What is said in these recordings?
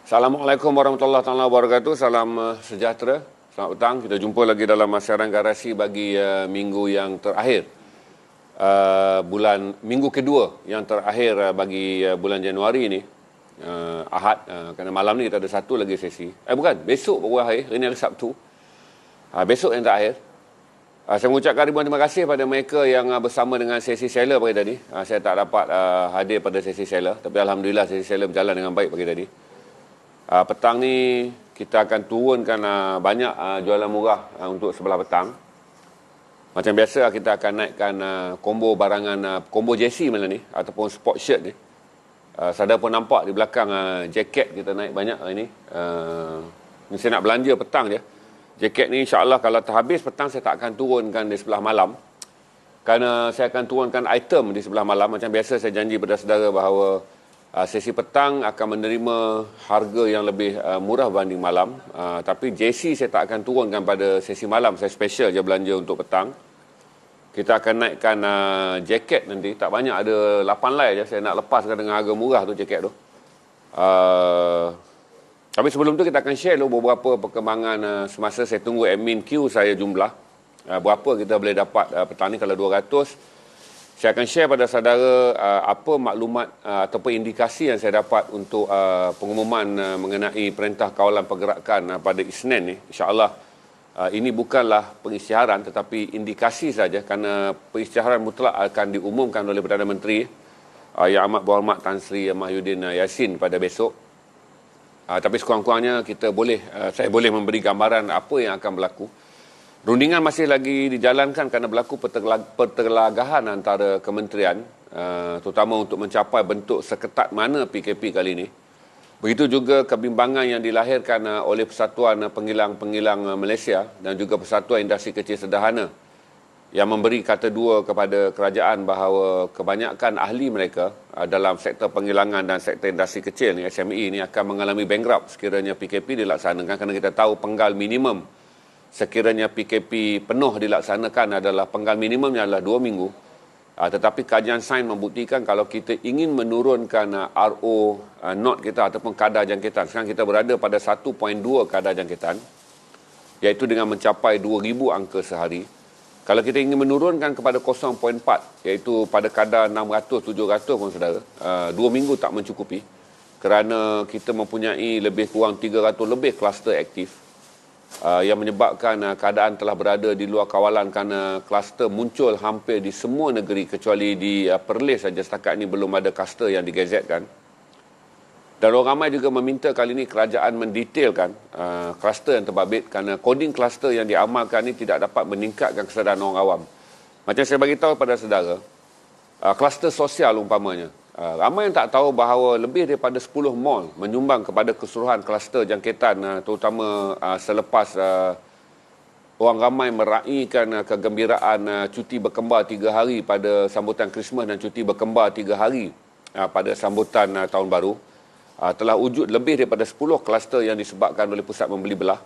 Assalamualaikum warahmatullahi wabarakatuh. Salam sejahtera. Selamat petang. Kita jumpa lagi dalam siaran garasi bagi minggu yang terakhir. Minggu kedua yang terakhir bagi bulan Januari ini. Ahad. Kerana malam ni kita ada satu lagi sesi. Besok baru akhir. Hari ni hari Sabtu. Besok yang terakhir. Saya mengucapkan ribuan terima kasih pada mereka yang bersama dengan sesi seller pagi tadi. Saya tak dapat hadir pada sesi seller. Tapi Alhamdulillah sesi seller berjalan dengan baik pagi tadi. Petang ni kita akan turunkan banyak jualan murah untuk sebelah petang. Macam biasa kita akan naikkan combo barangan, combo jersey malam ni ataupun sport shirt ni. Saya pun nampak di belakang jaket kita naik banyak hari ni. Ni saya nak belanja petang je. Jaket ni insya-Allah kalau terhabis petang saya tak akan turunkan di sebelah malam. Kerana saya akan turunkan item di sebelah malam. Macam biasa saya janji pada saudara bahawa sesi petang akan menerima harga yang lebih murah berbanding malam. Tapi JC saya tak akan turunkan pada sesi malam. Saya special je belanja untuk petang. Kita akan naikkan jaket nanti. Tak banyak, ada 8 lai je. Saya nak lepaskan dengan harga murah tu jaket tu. Tapi sebelum tu kita akan share dulu beberapa perkembangan semasa saya tunggu admin queue saya jumlah. Berapa kita boleh dapat petang ni kalau 200. Saya akan share pada saudara apa maklumat ataupun indikasi yang saya dapat untuk pengumuman mengenai perintah kawalan pergerakan pada Isnin ni. InsyaAllah ini bukanlah pengisytiharan tetapi indikasi saja kerana pengisytiharan mutlak akan diumumkan oleh Perdana Menteri Yang Amat Berhormat Tan Sri Mahyudin Yassin pada besok. Tapi sekurang-kurangnya saya boleh memberi gambaran apa yang akan berlaku. Rundingan masih lagi dijalankan kerana berlaku pertelagahan antara kementerian, terutama untuk mencapai bentuk seketat mana PKP kali ini. Begitu juga kebimbangan yang dilahirkan oleh Persatuan Penggilang-Penggilang Malaysia dan juga Persatuan Industri Kecil Sederhana yang memberi kata dua kepada kerajaan bahawa kebanyakan ahli mereka dalam sektor penggilangan dan sektor industri kecil ni, SME ni akan mengalami bankrupt sekiranya PKP dilaksanakan kerana kita tahu penggal minimum sekiranya PKP penuh dilaksanakan adalah penggal minimumnya adalah 2 minggu. Tetapi kajian sains membuktikan kalau kita ingin menurunkan RO not kita ataupun kadar jangkitan. Sekarang kita berada pada 1.2 kadar jangkitan, iaitu dengan mencapai 2,000 angka sehari. Kalau kita ingin menurunkan kepada 0.4, iaitu pada kadar 600-700 pun saudara, 2 minggu tak mencukupi kerana kita mempunyai lebih kurang 300 lebih kluster aktif. Yang menyebabkan keadaan telah berada di luar kawalan kerana kluster muncul hampir di semua negeri kecuali di Perlis saja setakat ini belum ada kluster yang digazetkan. Dan orang ramai juga meminta kali ini kerajaan mendetailkan kluster yang terbabit kerana coding kluster yang diamalkan ini tidak dapat meningkatkan kesedaran orang awam. Macam saya bagi tahu pada saudara, kluster sosial umpamanya. Ramai yang tak tahu bahawa lebih daripada 10 mall menyumbang kepada keseluruhan kluster jangkitan, terutama selepas orang ramai meraihkan kegembiraan cuti berkembar 3 hari pada sambutan Christmas dan cuti berkembar 3 hari pada sambutan Tahun Baru. Telah wujud lebih daripada 10 kluster yang disebabkan oleh pusat membeli belah.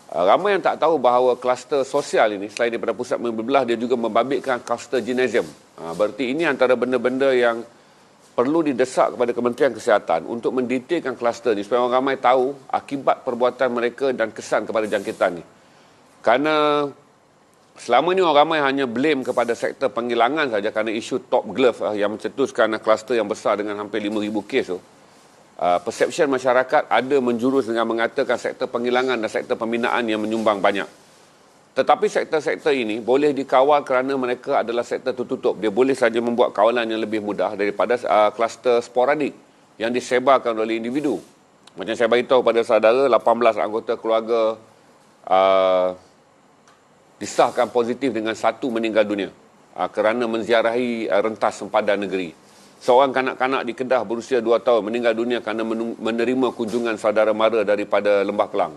Ramai yang tak tahu bahawa kluster sosial ini selain daripada pusat membeli belah dia juga membabitkan kluster gimnasium. Berarti ini antara benda-benda yang perlu didesak kepada Kementerian Kesihatan untuk mendetailkan kluster ni supaya orang ramai tahu akibat perbuatan mereka dan kesan kepada jangkitan ni. Kerana selama ni orang ramai hanya blame kepada sektor penggilangan saja kerana isu top glove yang mencetuskan kluster yang besar dengan hampir 5,000 kes tu. Persepsi masyarakat ada menjurus dengan mengatakan sektor penggilangan dan sektor pembinaan yang menyumbang banyak. Tetapi sektor-sektor ini boleh dikawal kerana mereka adalah sektor tertutup. Dia boleh saja membuat kawalan yang lebih mudah daripada kluster sporadik yang disebarkan oleh individu. Macam saya beritahu pada saudara, 18 anggota keluarga disahkan positif dengan 1 meninggal dunia kerana menziarahi rentas sempadan negeri. Seorang kanak-kanak di Kedah berusia 2 tahun meninggal dunia kerana menerima kunjungan saudara mara daripada Lembah Kelang.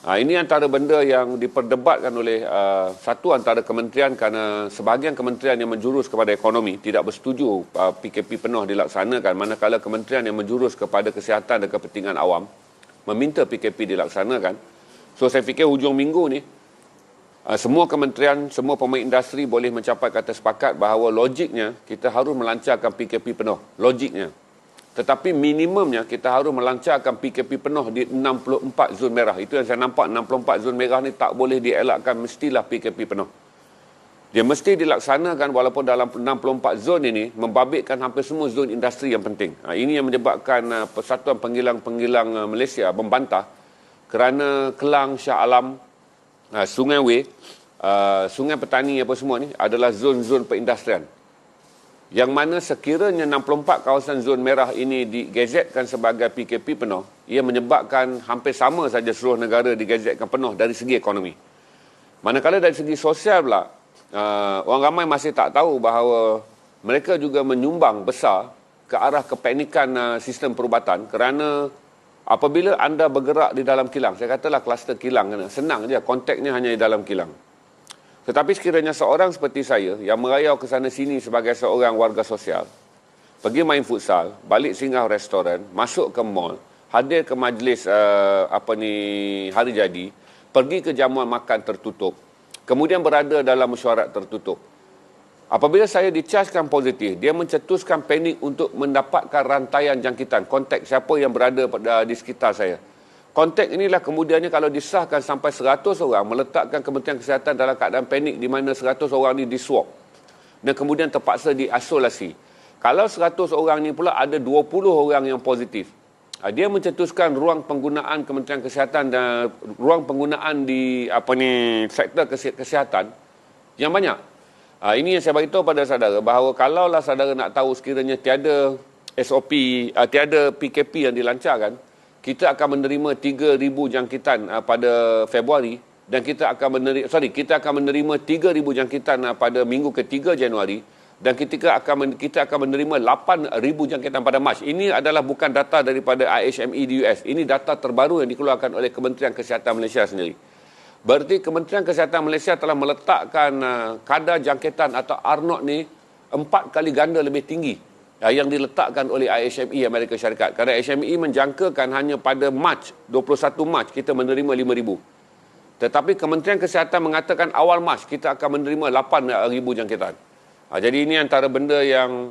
Ini antara benda yang diperdebatkan oleh satu antara kementerian kerana sebahagian kementerian yang menjurus kepada ekonomi tidak bersetuju PKP penuh dilaksanakan, manakala kementerian yang menjurus kepada kesihatan dan kepentingan awam meminta PKP dilaksanakan. So saya fikir hujung minggu ni semua kementerian, semua pemain industri boleh mencapai kata sepakat bahawa logiknya kita harus melancarkan PKP penuh. Logiknya. Tetapi minimumnya kita harus melancarkan PKP penuh di 64 zon merah. Itu yang saya nampak, 64 zon merah ni tak boleh dielakkan, mestilah PKP penuh. Dia mesti dilaksanakan walaupun dalam 64 zon ini membabitkan hampir semua zon industri yang penting. Ini yang menyebabkan Persatuan Penggilang Malaysia membantah kerana Kelang, Shah Alam, Sungai Wei, Sungai Petani apa semua ni adalah zon-zon perindustrian. Yang mana sekiranya 64 kawasan zon merah ini digazetkan sebagai PKP penuh, ia menyebabkan hampir sama saja seluruh negara digazetkan penuh dari segi ekonomi. Manakala dari segi sosial pula, orang ramai masih tak tahu bahawa mereka juga menyumbang besar ke arah kepanikan sistem perubatan kerana apabila anda bergerak di dalam kilang, saya katalah kluster kilang, senang je, kontaknya hanya di dalam kilang. Tetapi sekiranya seorang seperti saya yang merayau ke sana sini sebagai seorang warga sosial, pergi main futsal, balik singgah restoran, masuk ke mall, hadir ke majlis hari jadi, pergi ke jamuan makan tertutup, kemudian berada dalam mesyuarat tertutup. Apabila saya dicaskan positif, dia mencetuskan panik untuk mendapatkan rantaian jangkitan, kontak siapa yang berada di sekitar saya. Kontak inilah kemudiannya kalau disahkan sampai 100 orang, meletakkan Kementerian Kesihatan dalam keadaan panik di mana 100 orang ini diswab dan kemudian terpaksa diisolasi. Kalau 100 orang ini pula ada 20 orang yang positif, dia mencetuskan ruang penggunaan Kementerian Kesihatan dan ruang penggunaan di sektor kesihatan yang banyak. Ini yang saya beritahu pada saudara bahawa kalaulah saudara nak tahu sekiranya tiada SOP, tiada PKP yang dilancarkan, kita akan menerima 3,000 jangkitan pada Februari dan kita akan menerima 3,000 jangkitan pada minggu ketiga Januari dan kita akan menerima 8,000 jangkitan pada Mac. Ini adalah bukan data daripada IHME di US. Ini data terbaru yang dikeluarkan oleh Kementerian Kesihatan Malaysia sendiri. Berarti Kementerian Kesihatan Malaysia telah meletakkan kadar jangkitan atau R0 ni 4 kali ganda lebih tinggi yang diletakkan oleh IHME Amerika Syarikat. Kerana IHME menjangkakan hanya pada Mac, 21 Mac kita menerima 5,000. Tetapi Kementerian Kesihatan mengatakan awal Mac kita akan menerima 8,000 jangkitan. Jadi ini antara benda yang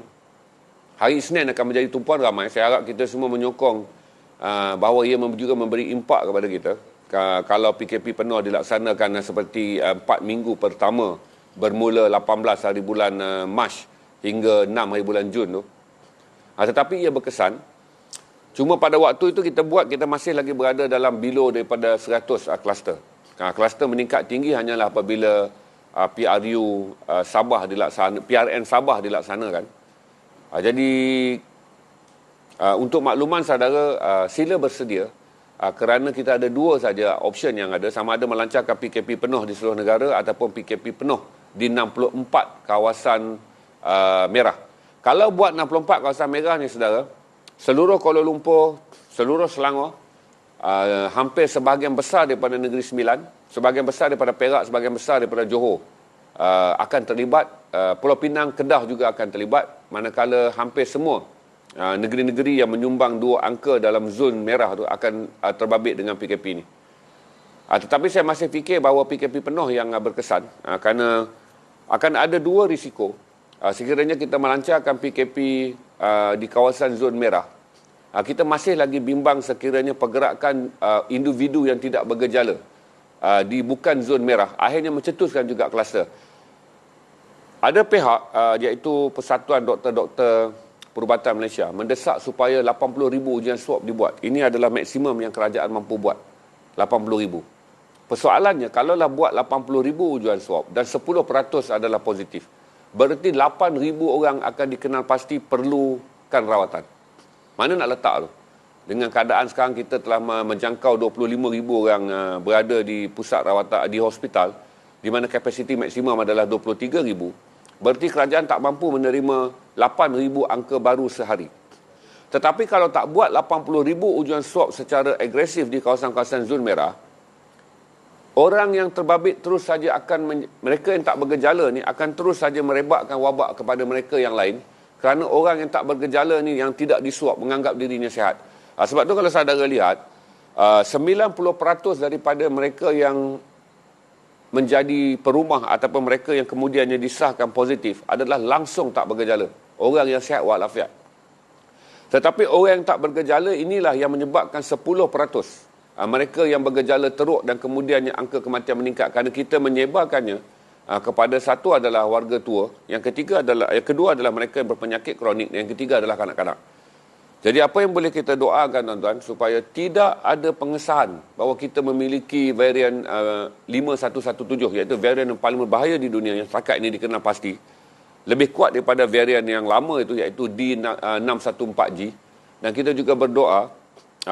hari Isnin akan menjadi tumpuan ramai. Saya harap kita semua menyokong bahawa ia juga memberi impak kepada kita. Kalau PKP penuh dilaksanakan seperti 4 minggu pertama bermula 18 hari bulan Mac hingga 6 hari bulan Jun tu. Tetapi ia berkesan. Cuma pada waktu itu kita masih lagi berada dalam below daripada 100 kluster. Kluster meningkat tinggi hanyalah apabila PRN Sabah dilaksanakan. Jadi untuk makluman saudara, sila bersedia kerana kita ada dua saja option yang ada, sama ada melancarkan PKP penuh di seluruh negara ataupun PKP penuh di 64 kawasan merah. Kalau buat 64 kawasan merah ni saudara, seluruh Kuala Lumpur, seluruh Selangor, hampir sebahagian besar daripada Negeri Sembilan, sebahagian besar daripada Perak, sebahagian besar daripada Johor akan terlibat. Pulau Pinang, Kedah juga akan terlibat, manakala hampir semua negeri-negeri yang menyumbang 2 angka dalam zon merah tu akan terbabit dengan PKP ni. Tetapi saya masih fikir bahawa PKP penuh yang berkesan kerana akan ada 2 risiko. Sekiranya kita melancarkan PKP di kawasan zon merah, kita masih lagi bimbang sekiranya pergerakan individu yang tidak bergejala di bukan zon merah akhirnya mencetuskan juga kluster. Ada pihak iaitu Persatuan Doktor-Doktor Perubatan Malaysia mendesak supaya 80,000 ujian swab dibuat. Ini adalah maksimum yang kerajaan mampu buat, 80,000. Persoalannya, kalaulah buat 80,000 ujian swab dan 10% adalah positif, berarti 8,000 orang akan dikenal pasti perlukan rawatan. Mana nak letak tu? Dengan keadaan sekarang kita telah menjangkau 25,000 orang berada di pusat rawatan, di hospital, di mana kapasiti maksimum adalah 23,000. Berarti kerajaan tak mampu menerima 8,000 angka baru sehari. Tetapi kalau tak buat 80,000 ujian swab secara agresif di kawasan-kawasan zon merah, orang yang terbabit terus saja mereka yang tak bergejala ni akan terus saja merebakkan wabak kepada mereka yang lain, kerana orang yang tak bergejala ni yang tidak disuap menganggap dirinya sihat. Sebab tu kalau saudara lihat, 90% daripada mereka yang menjadi perumah ataupun mereka yang kemudiannya disahkan positif adalah langsung tak bergejala, orang yang sihat walafiat. Tetapi orang yang tak bergejala inilah yang menyebabkan 10% mereka yang bergejala teruk dan kemudiannya angka kematian meningkat kerana kita menyebarkannya kepada satu adalah warga tua, yang kedua adalah mereka yang berpenyakit kronik, yang ketiga adalah kanak-kanak. Jadi apa yang boleh kita doakan tuan-tuan supaya tidak ada pengesahan bahawa kita memiliki varian 5117 iaitu varian yang paling berbahaya di dunia yang setakat ini dikenal pasti. Lebih kuat daripada varian yang lama itu iaitu D614G, dan kita juga berdoa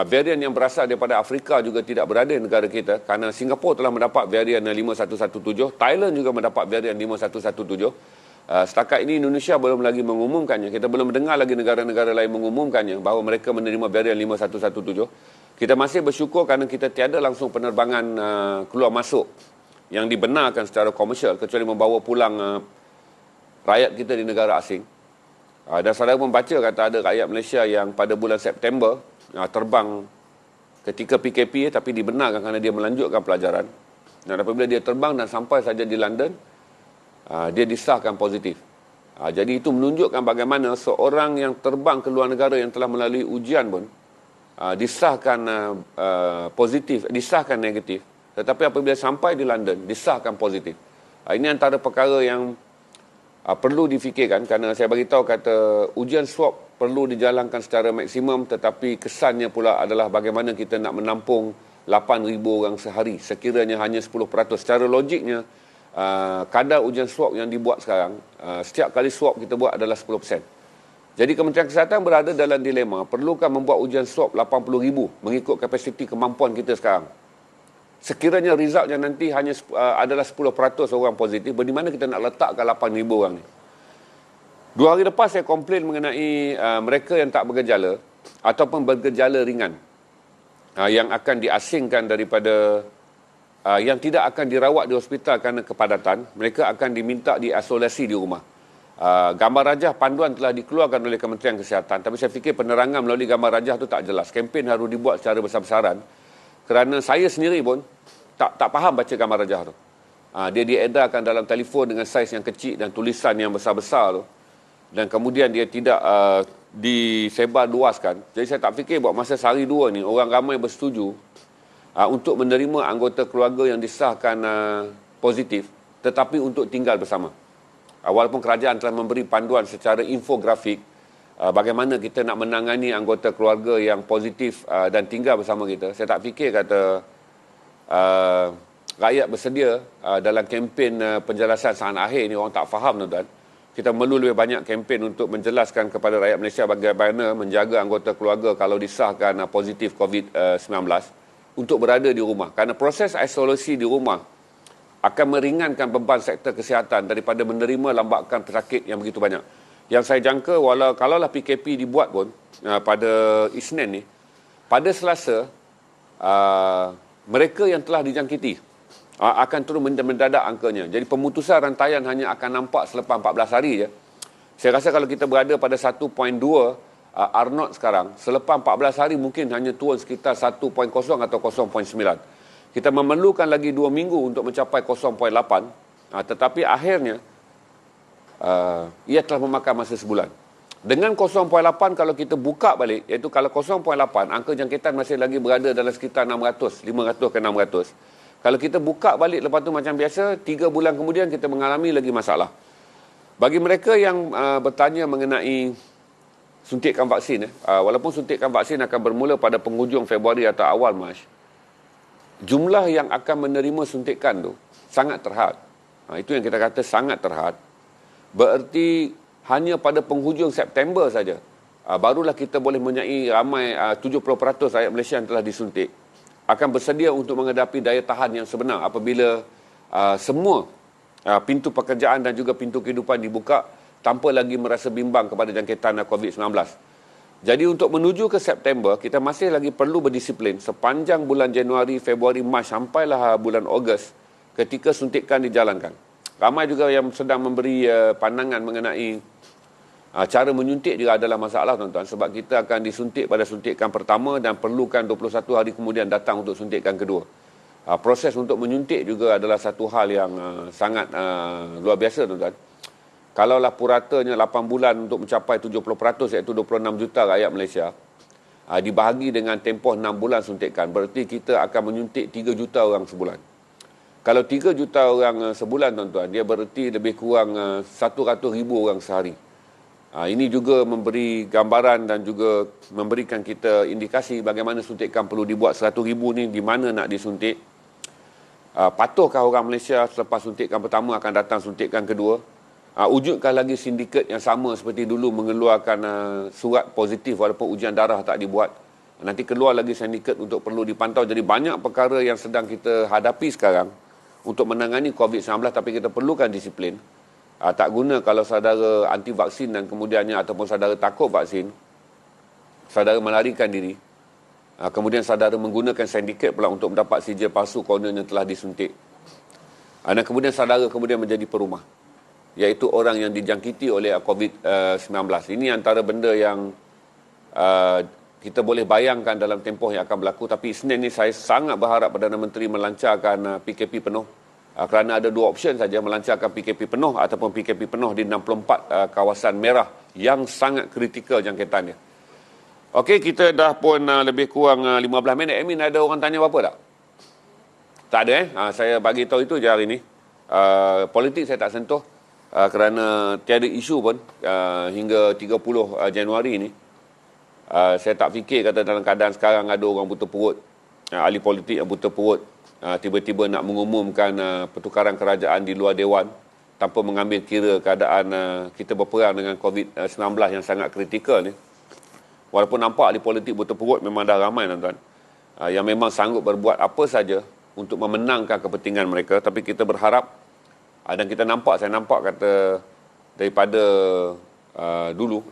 varian yang berasal daripada Afrika juga tidak berada di negara kita kerana Singapura telah mendapat varian 5117, Thailand juga mendapat varian 5117. Setakat ini Indonesia belum lagi mengumumkannya. Kita belum mendengar lagi negara-negara lain mengumumkannya bahawa mereka menerima varian 5117. Kita masih bersyukur kerana kita tiada langsung penerbangan keluar masuk yang dibenarkan secara komersial kecuali membawa pulang rakyat kita di negara asing. Dan saudara membaca kata ada rakyat Malaysia yang pada bulan September terbang ketika PKP tapi dibenarkan kerana dia melanjutkan pelajaran. Dan apabila dia terbang dan sampai saja di London, dia disahkan positif. Jadi itu menunjukkan bagaimana seorang yang terbang ke luar negara yang telah melalui ujian pun disahkan positif, disahkan negatif. Tetapi apabila sampai di London, disahkan positif. Ini antara perkara yang perlu difikirkan kerana saya beritahu kata ujian swab perlu dijalankan secara maksimum, tetapi kesannya pula adalah bagaimana kita nak menampung 8,000 orang sehari sekiranya hanya 10%. Secara logiknya kadar ujian swab yang dibuat sekarang, setiap kali swab kita buat adalah 10%. Jadi Kementerian Kesihatan berada dalam dilema, perlukah membuat ujian swab 80,000 mengikut kapasiti kemampuan kita sekarang. Sekiranya resultnya nanti hanya adalah 10% orang positif, di mana kita nak letakkan 8,000 orang ni? 2 hari lepas saya komplain mengenai mereka yang tak bergejala ataupun bergejala ringan yang akan diasingkan daripada yang tidak akan dirawat di hospital kerana kepadatan. Mereka akan diminta diisolasi di rumah. Gambar rajah panduan telah dikeluarkan oleh Kementerian Kesihatan, tapi saya fikir penerangan melalui gambar rajah itu tak jelas. Kempen harus dibuat secara besar-besaran kerana saya sendiri pun tak faham baca gambar rajah tu. Dia diedarkan dalam telefon dengan saiz yang kecil dan tulisan yang besar-besar tu, dan kemudian dia tidak disebar luaskan. Jadi saya tak fikir buat masa sehari dua ni orang ramai bersetuju untuk menerima anggota keluarga yang disahkan positif tetapi untuk tinggal bersama. Walaupun kerajaan telah memberi panduan secara infografik bagaimana kita nak menangani anggota keluarga yang positif dan tinggal bersama kita, saya tak fikir kata rakyat bersedia dalam kempen penjelasan saat akhir ni orang tak faham tuan-tuan. Kita perlu lebih banyak kempen untuk menjelaskan kepada rakyat Malaysia bagaimana menjaga anggota keluarga kalau disahkan positif COVID-19 untuk berada di rumah. Kerana proses isolasi di rumah akan meringankan beban sektor kesihatan daripada menerima lambakan pesakit yang begitu banyak. Yang saya jangka kalaulah PKP dibuat pun pada Isnin ni, pada Selasa mereka yang telah dijangkiti akan terus mendadak angkanya. Jadi pemutusan rantaian hanya akan nampak selepas 14 hari je. Saya rasa kalau kita berada pada 1.2 R0 sekarang, selepas 14 hari mungkin hanya turun sekitar 1.0 atau 0.9. Kita memerlukan lagi 2 minggu untuk mencapai 0.8, tetapi akhirnya ia telah memakan masa sebulan. Dengan 0.8 kalau kita buka balik, iaitu kalau 0.8, angka jangkitan masih lagi berada dalam sekitar 500 ke 600. Kalau kita buka balik lepas tu macam biasa, 3 bulan kemudian kita mengalami lagi masalah. Bagi mereka yang bertanya mengenai suntikan vaksin, walaupun suntikan vaksin akan bermula pada penghujung Februari atau awal Mac, jumlah yang akan menerima suntikan tu sangat terhad. Itu yang kita kata sangat terhad. Bererti hanya pada penghujung September saja barulah kita boleh mempunyai ramai 70% rakyat Malaysia yang telah disuntik akan bersedia untuk menghadapi daya tahan yang sebenar apabila semua pintu pekerjaan dan juga pintu kehidupan dibuka tanpa lagi merasa bimbang kepada jangkitan COVID-19. Jadi untuk menuju ke September, kita masih lagi perlu berdisiplin sepanjang bulan Januari, Februari, Mac sampailah bulan Ogos ketika suntikan dijalankan. Ramai juga yang sedang memberi pandangan mengenai cara menyuntik juga adalah masalah tuan-tuan, sebab kita akan disuntik pada suntikan pertama dan perlukan 21 hari kemudian datang untuk suntikan kedua. Proses untuk menyuntik juga adalah satu hal yang sangat luar biasa tuan-tuan. Kalaulah puratanya 8 bulan untuk mencapai 70%, iaitu 26 juta rakyat Malaysia, dibahagi dengan tempoh 6 bulan suntikan, berarti kita akan menyuntik 3 juta orang sebulan. Kalau 3 juta orang sebulan, tuan-tuan, dia berarti lebih kurang 100,000 orang sehari. Ini juga memberi gambaran dan juga memberikan kita indikasi bagaimana suntikan perlu dibuat. 100,000 ni di mana nak disuntik. Patuhkah orang Malaysia selepas suntikan pertama akan datang suntikan kedua? Wujudkan lagi sindiket yang sama seperti dulu mengeluarkan surat positif walaupun ujian darah tak dibuat. Nanti keluar lagi sindiket untuk perlu dipantau. Jadi banyak perkara yang sedang kita hadapi sekarang untuk menangani COVID-19, tapi kita perlukan disiplin. Tak guna kalau saudara anti vaksin dan kemudiannya ataupun saudara takut vaksin, saudara melarikan diri, kemudian saudara menggunakan sindiket pula untuk mendapat sijil palsu konon yang telah disuntik. Dan kemudian saudara kemudian menjadi perumah, iaitu orang yang dijangkiti oleh COVID-19. Ini antara benda yang kita boleh bayangkan dalam tempoh yang akan berlaku. Tapi Isnin ni saya sangat berharap Perdana Menteri melancarkan PKP penuh. Kerana ada dua option saja, melancarkan PKP penuh ataupun PKP penuh di 64 kawasan merah yang sangat kritikal jangkitannya. Okey, kita dah pun lebih kurang 15 minit. Amin, ada orang tanya apa-apa tak? Tak ada saya bagi tahu itu je hari ni. Politik saya tak sentuh. Kerana tiada isu pun hingga 30 Januari ni. Saya tak fikir kata dalam keadaan sekarang ada orang buta perut, ahli politik yang buta perut, tiba-tiba nak mengumumkan pertukaran kerajaan di luar Dewan tanpa mengambil kira keadaan kita berperang dengan COVID-19 yang sangat kritikal ni. Walaupun nampak ahli politik buta perut memang dah ramai, tuan-tuan, yang memang sanggup berbuat apa saja untuk memenangkan kepentingan mereka. Tapi kita berharap, dan kita nampak, saya nampak kata daripada dulu,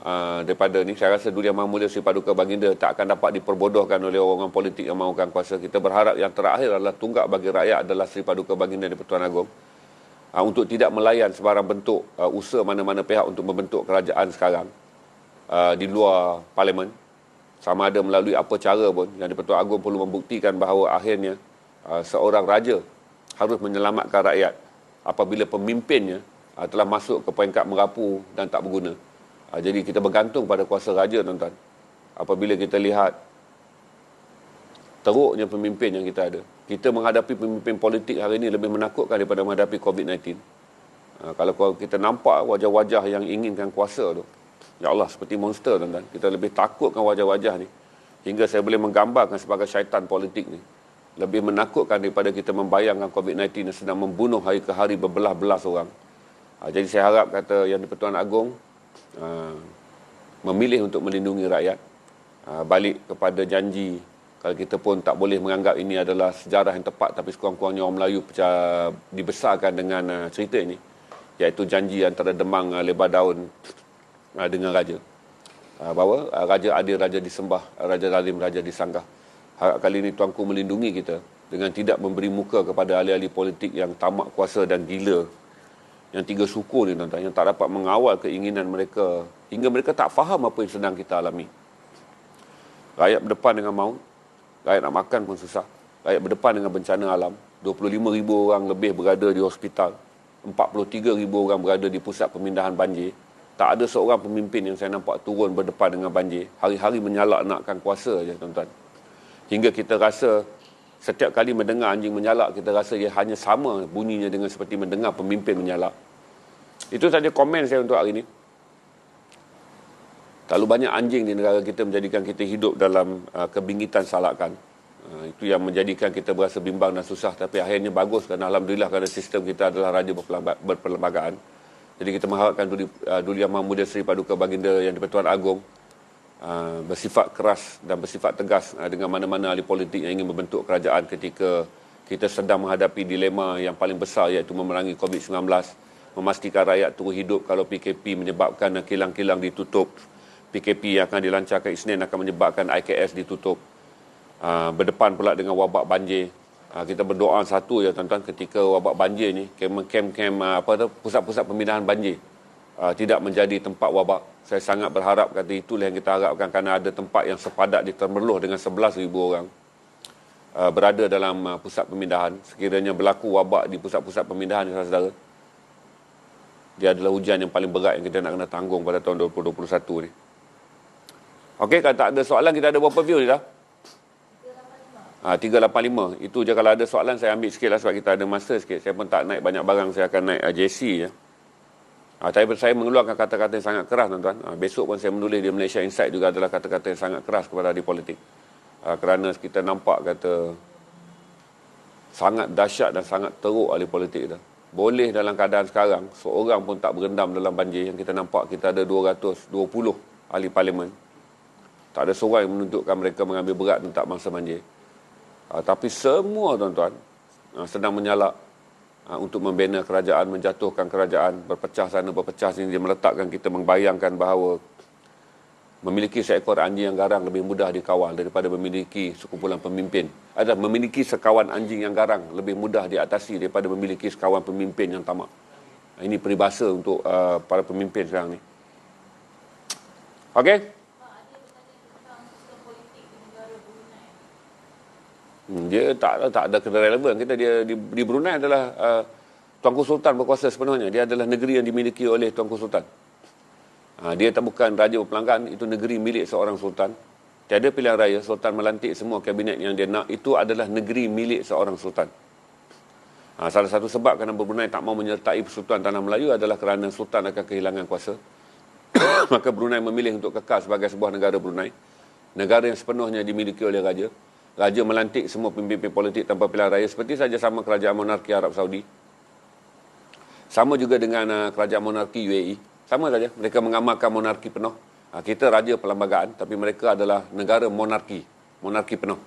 daripada ni, saya rasa Duli Yang Maha Mulia Sri Paduka Baginda tak akan dapat diperbodohkan oleh orang politik yang mahukan kuasa. Kita berharap yang terakhir adalah tunggak bagi rakyat adalah Sri Paduka Baginda di-Pertuan Agong, untuk tidak melayan sebarang bentuk usaha mana-mana pihak untuk membentuk kerajaan sekarang di luar parlimen. Sama ada melalui apa cara pun, yang di-Pertuan Agong perlu membuktikan bahawa akhirnya seorang raja harus menyelamatkan rakyat apabila pemimpinnya telah masuk ke peringkat merapu dan tak berguna. Jadi kita bergantung pada kuasa raja, tuan-tuan. Apabila kita lihat teruknya pemimpin yang kita ada, kita menghadapi pemimpin politik hari ini lebih menakutkan daripada menghadapi COVID-19. Kalau kita nampak wajah-wajah yang inginkan kuasa tu, ya Allah, seperti monster, tuan-tuan. Kita lebih takutkan wajah-wajah ni, hingga saya boleh menggambarkan sebagai syaitan politik ni lebih menakutkan daripada kita membayangkan COVID-19 yang sedang membunuh hari ke hari berbelas-belas orang. Jadi saya harap kata Yang di-Pertuan Agong memilih untuk melindungi rakyat, balik kepada janji. Kalau kita pun tak boleh menganggap ini adalah sejarah yang tepat, tapi sekurang-kurangnya orang Melayu dibesarkan dengan cerita ini, iaitu janji antara Demang Lebar Daun dengan Raja, bahawa Raja adil, Raja disembah, Raja zalim, Raja disanggah. Harap kali ini Tuanku melindungi kita dengan tidak memberi muka kepada ahli-ahli politik yang tamak kuasa dan gila, yang tiga suku ni, tuan-tuan, yang tak dapat mengawal keinginan mereka hingga mereka tak faham apa yang sedang kita alami. Rakyat berdepan dengan maut, rakyat nak makan pun susah, rakyat berdepan dengan bencana alam. 25,000 orang lebih berada di hospital, 43,000 orang berada di pusat pemindahan banjir. Tak ada seorang pemimpin yang saya nampak turun berdepan dengan banjir. Hari-hari menyalak nakkan kuasa je, tuan-tuan. Hingga kita rasa setiap kali mendengar anjing menyalak, kita rasa ia hanya sama bunyinya dengan seperti mendengar pemimpin menyalak. Itu saja komen saya untuk hari ini. Terlalu banyak anjing di negara kita menjadikan kita hidup dalam kebingitan salakan. Itu yang menjadikan kita berasa bimbang dan susah. Tapi akhirnya bagus, kerana Alhamdulillah kerana sistem kita adalah raja berperlembagaan. Jadi kita mengharapkan Duli Yang Maha Mulia Sri Paduka Baginda Yang di-Pertuan Agong bersifat keras dan bersifat tegas dengan mana-mana ahli politik yang ingin membentuk kerajaan ketika kita sedang menghadapi dilema yang paling besar, iaitu memerangi COVID-19, memastikan rakyat terus hidup kalau PKP menyebabkan kilang-kilang ditutup, PKP yang akan dilancarkan Isnin akan menyebabkan IKS ditutup, berdepan pula dengan wabak banjir. Kita berdoa satu ya, tuan-tuan, ketika wabak banjir ni, pusat-pusat pemindahan banjir tidak menjadi tempat wabak. Saya sangat berharap kata itulah yang kita harapkan, kerana ada tempat yang sepadat di Temerloh dengan 11,000 orang berada dalam pusat pemindahan. Sekiranya berlaku wabak di pusat-pusat pemindahan, saudara, Dia adalah ujian yang paling berat yang kita nak kena tanggung pada tahun 2021 ni. Okey, kalau tak ada soalan, kita ada berapa view ni dah? 385. Itu je, kalau ada soalan saya ambil sikit lah sebab kita ada masa sikit. Saya pun tak naik banyak barang, saya akan naik JC je. Tapi saya mengeluarkan kata-kata yang sangat keras, tuan-tuan. Besok pun saya menulis di Malaysia Insight juga adalah kata-kata yang sangat keras kepada ahli politik. Kerana kita nampak kata sangat dahsyat dan sangat teruk ahli politik kita. Boleh dalam keadaan sekarang, seorang pun tak berendam dalam banjir. Yang kita nampak, kita ada 220 ahli parlimen. Tak ada seorang yang menunjukkan mereka mengambil berat tentang mangsa banjir. Tapi semua, tuan-tuan, sedang menyalak untuk membina kerajaan, menjatuhkan kerajaan, berpecah sana, berpecah sini. Dia meletakkan kita membayangkan bahawa memiliki seekor anjing yang garang lebih mudah dikawal daripada memiliki sekumpulan pemimpin. Memiliki sekawan anjing yang garang lebih mudah diatasi daripada memiliki sekawan pemimpin yang tamak. Ini peribahasa untuk para pemimpin sekarang ni. Okey? Dia tak ada kena relevan. Kita dia di Brunei adalah Tuanku Sultan berkuasa sepenuhnya. Dia adalah negeri yang dimiliki oleh Tuanku Sultan. Dia tak bukan raja berpelanggan, itu negeri milik seorang sultan. Tiada pilihan raya, sultan melantik semua kabinet yang dia nak. Itu adalah negeri milik seorang sultan. Salah satu sebab kenapa Brunei tak mau menyertai Persekutuan Tanah Melayu adalah kerana sultan akan kehilangan kuasa. Maka Brunei memilih untuk kekal sebagai sebuah negara Brunei. Negara yang sepenuhnya dimiliki oleh raja. Raja melantik semua pemimpin politik tanpa pilihan raya, seperti saja sama kerajaan monarki Arab Saudi. Sama juga dengan kerajaan monarki UAE. Sama saja, mereka mengamalkan monarki penuh. Kita raja perlembagaan, tapi mereka adalah negara monarki penuh.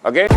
Okey?